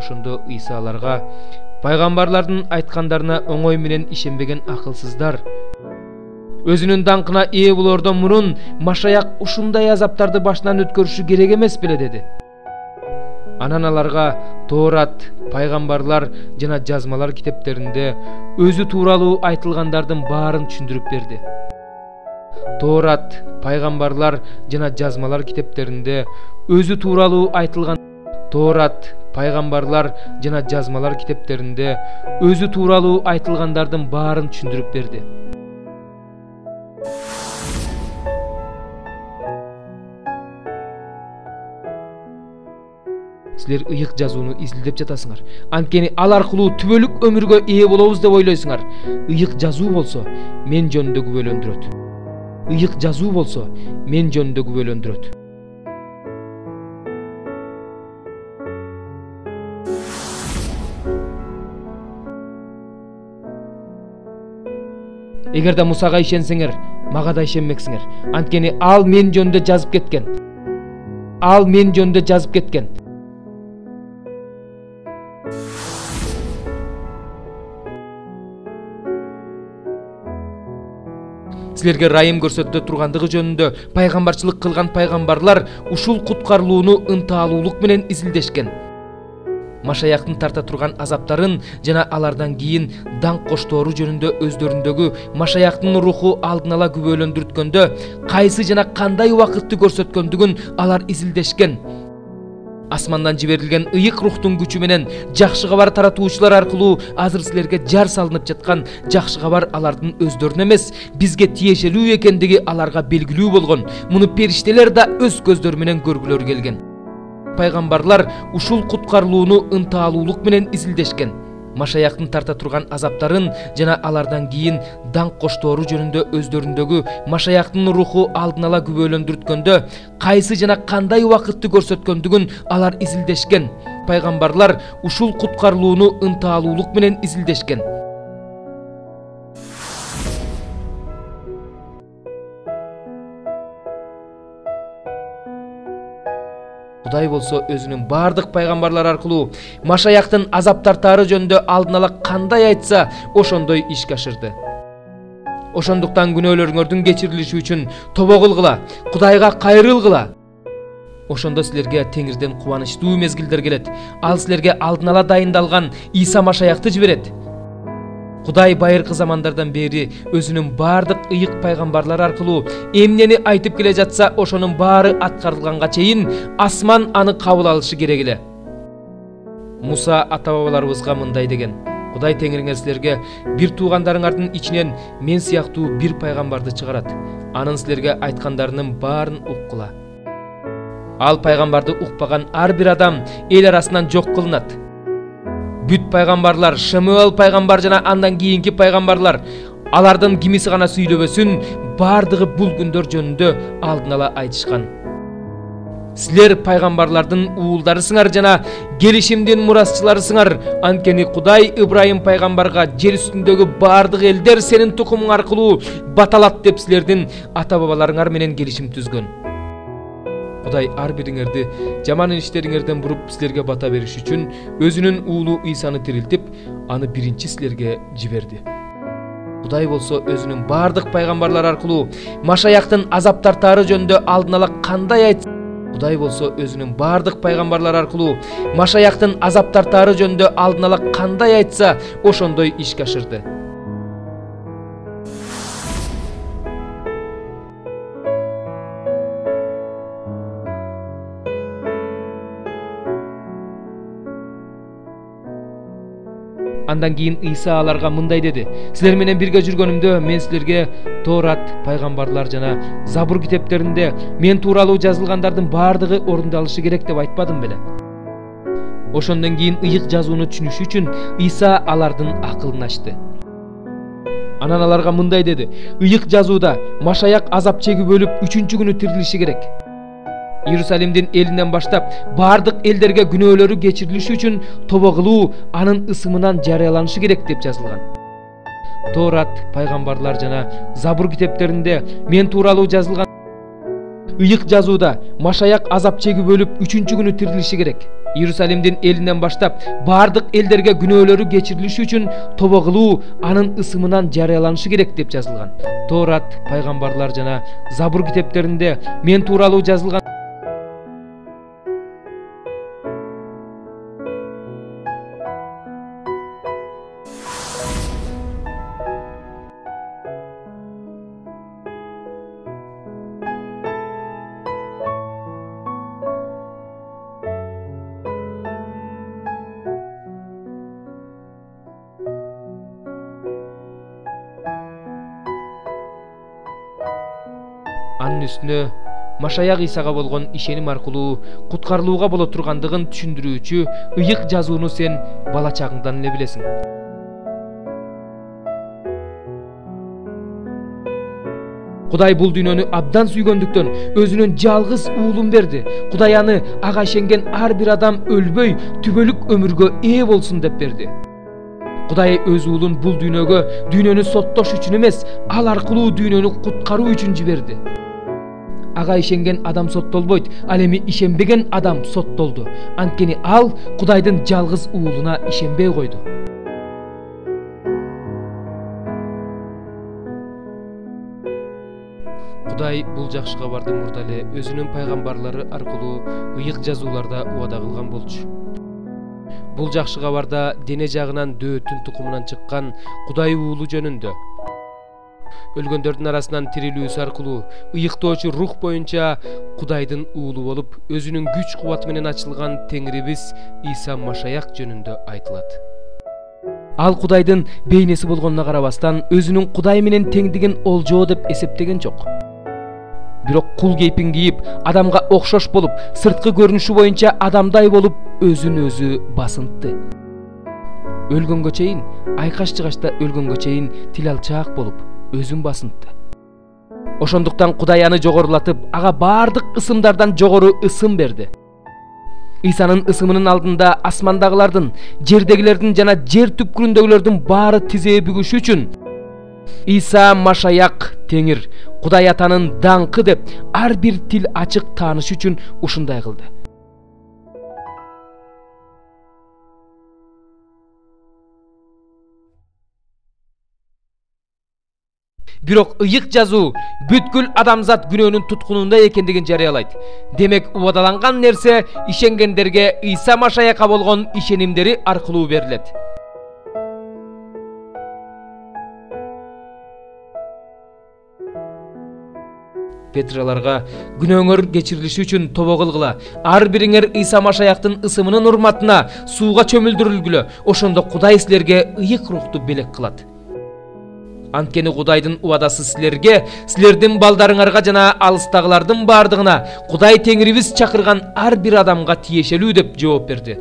Ошондо Иса аларга: пайгамбарлардын айткандарына оңой менен ишенбеген акылсыздар. Өзүнүн даңкына ээ болордон мурун Машаяк ушундай азаптарды башынан өткөрүшү керек эмес беле деди. Анан аларга Тоорат, пайгамбарлар жана жазмалар китептеринде өзү тууралуу айтылгандардын баарын түшүндүрүп берди. Тоорат, пайгамбарлар жана жазмалар китептеринде өзү тууралуу айтылган Тоорат, пайгамбарлар жана жазмалар китептеринде өзү тууралуу айтылгандардын баарын түшүндүрүп берди. Силер ыйык жазууну изилдеп жатасыңар. Анткени ал аркылуу түбөлүк өмүргө ээ болобуз деп ойлойсуңар. Ыйык жазуу болсо мен жөнүндө күбөлөндүрөт. Ыйык жазуу болсо мен жөнүндө күбөлөндүрөт. Эгерде Мусага ишенсеңер, мага да ишенмексиңер. Анткени ал мен жөнүндө жазып кеткен. Ал мен жөнүндө жазып кеткен. Силерге райым көрсөтө тургандыгы жөнүндө пайгамбарчылык кылган пайгамбарлар ушул куткарылууну ынтаалуулук менен изилдешкен. Машаяктын тарта турган азаптарын жана алардан кийин даңк коштору жөнүндө өздөрүндөгү Машаяктын руху алдын ала күбөлөндүрткөндө кайсы жана кандай убакытты көрсөткөндүгүн алар изилдешкен. Асмандан жиберилген ыйык рухтун күчү менен жакшы кабар таратуучулар аркылуу азыр силерге жар салынып жаткан жакшы кабар алардын өздөрүнө эмес, бизге тиешелүү экендиги аларга белгилүү болгон. Муну периштелер да өз көздөрү менен көргүлөрү келген. Пайгамбарлар ушул куткарылууну ынтаалуулук менен изилдешкен. Машаяктын тарта турган азаптарын жана алардан кийин даңк коштору жөнүндө өздөрүндөгү Машаяктын руху алдын ала күбөлөндүрткөндө кайсы жана кандай убакытты көрсөткөндүгүн алар изилдешкен. Пайгамбарлар ушул куткарылууну ынтаалуулук менен изилдешкен. Кудай болсо өзүнүн бардык пайгамбарлар аркылуу Машаяктын азап тартаары жөнүндө алдын ала кандай айтса, ошондой ишке ашырды. Ошондуктан күнөөлөрүңөрдүн кечирилиши үчүн тобо кылгыла, Кудайга кайрылгыла. Ошондо силерге Теңирден кубанычтуу мезгилдер келет. Ал силерге алдын ала дайындалган Иса Машаякты жиберет. Кудай байыркы замандардан бери өзүнүн бардык ыйык пайгамбарлар аркылуу эмнени айтып келе жатса, ошонун баары аткарылганга чейин асман аны кабыл алышы керек эле. Муса ата-бабаларыбызга мындай деген: Кудай Теңириңер силерге бир туугандарыңардын ичинен мен сыяктуу бир пайгамбарды чыгарат. Анын силерге айткандарынын баарын уккула. Ал пайгамбарды укпаган ар бир адам эл арасынан жок кылынат. Бүт пайгамбарлар, Шамуэл пайгамбар жана андан кийинки пайгамбарлар, алардын кимиси гана сүйлөбөсүн, бардыгы бул күндөр жөнүндө алдын ала айтышкан. Силер пайгамбарлардын уулдарысыңар жана келишимдин мурасчыларысыңар. Анткени Кудай Ибрайым пайгамбарга жер үстүндөгү бардык элдер сенин тукумуң аркылуу баталат деп силердин ата-бабаларыңар менен келишим түзгөн. Кудай ар бириңерди жаман иштериңерден буруп силерге бата бериш үчүн өзүнүн уулу Исаны тирилтип, аны биринчи силерге жиберди. Кудай болсо өзүнүн бардык пайгамбарлар аркылуу Машаяктын азап тартаары жөнүндө алдын ала кандай айтса, Кудай болсо өзүнүн бардык пайгамбарлар аркылуу Машаяктын азап тартаары жөнүндө алдын ала кандай айтса, ошондой ишке ашырды. Андан кийин Иса аларга мындай деди: Силер менен бирге жүргөнүмдө мен силерге Тоорат, пайгамбарлар жана Забур китептеринде мен тууралуу жазылгандардын бардыгы орундалышы керек деп айтпадым беле? Ошондон кийин ыйык жазууну түшүнүш үчүн Иса алардын акылын ачты. Анан аларга мындай деди: Ыйык жазууда Машаяк азап чегип өлүп 3-чү күнү тирилиши керек. Иерусалимдин элинен баштап бардык элдерге күнөөлөрү кечирилиши үчүн тобо кылуу анын ысымынан жарыяланышы керек деп жазылган. Тоорат, пайгамбарлар жана Забур китептеринде мен тууралуу жазылган ыйык жазууда Машаяк азап чегип өлүп 3-чү күнү тирилиши керек. Иерусалимдин элинен баштап бардык элдерге күнөөлөрү кечирилиши үчүн тобо кылуу анын ысымынан жарыяланышы керек деп жазылган. Торат, пайгамбарлар жана Забур китептеринде мен тууралуу жазылган анын үстүнө Машаяк Исага болгон ишеним аркылуу куткарылууга боло тургандыгын түшүндүрүүчү ыйык жазууну сен бала чагыңдан эле билесиң. Кудай бул дүйнөнү абдан сүйгөндүктөн өзүнүн жалгыз уулун берди. Кудай аны ага ишенген ар бир адам өлбөй, түбөлүк өмүргө ээ болсун деп берди. Кудай өз уулун бул дүйнөнү соттош үчүн эмес, ал аркылуу дүйнөнү куткаруу үчүн жиберди. Ага ишенген адам соттолбойт, ал эми ишенбеген адам соттолду. Анткени ал Кудайдын жалгыз уулуна ишенбей койду. Кудай бул жакшы кабарды мурда эле өзүнүн пайгамбарлары аркылуу ыйык жазууларда убада кылган болчу. Бул жакшы кабарда дене жагынан дөөттүн тукумунан чыккан Кудай уулу жөнүндө өлгөндөрдүн арасынан тирилүүсү аркылуу ыйыктоочу рух боюнча Кудайдын уулу болуп, өзүнүн күч кубаты менен ачылган Теңирибиз Иса Машаяк жөнүндө айтылат. Ал Кудайдын бейнеси болгонуна карабастан өзүнүн Кудай менен теңдигин олжоо деп эсептеген жок. Бирок кул кейпин кийип, адамга окшош болуп, сырткы көрүнүшү боюнча адамдай болуп, өзүн өзү басынтты. Өлгөнгө чейин, айкаш-чыгашта өлгөнгө чейин тил алчаак болуп, өзүн басынтты. Ошондуктан Кудай аны жогорулатып, ага бардык ысымдардан жогору ысым берди. Исанын ысымынын алдында асмандагылардын, жердегилердин жана жер түпкүрүндөгүлөрдүн баары тизее бүгүшү үчүн Иса Машаяк Теңир, Кудай атанын даңкы деп ар бир тил ачык таанышы үчүн ушундай кылды. Бирок ыйык жазуу бүткүл адамзат күнөөнүн туткунунда экендигин жарыялайт. Демек убадаланган нерсе ишенгендерге Иса Машаякка болгон ишенимдери аркылуу берилет. Петраларга күнөөңөр кечирилиши үчүн тобо кылгыла. Ар бириңер Иса Машаяктын ысымынын урматына сууга чөмүлдүрүлгүлө. Ошондо Кудай силерге ыйык рухту белек кылат. Анткени Кудайдын убадасы силерге, силердин балдарыңарга жана алыстагылардын бардыгына Кудай Теңирибиз чакырган ар бир адамга тиешелүү деп жооп берди.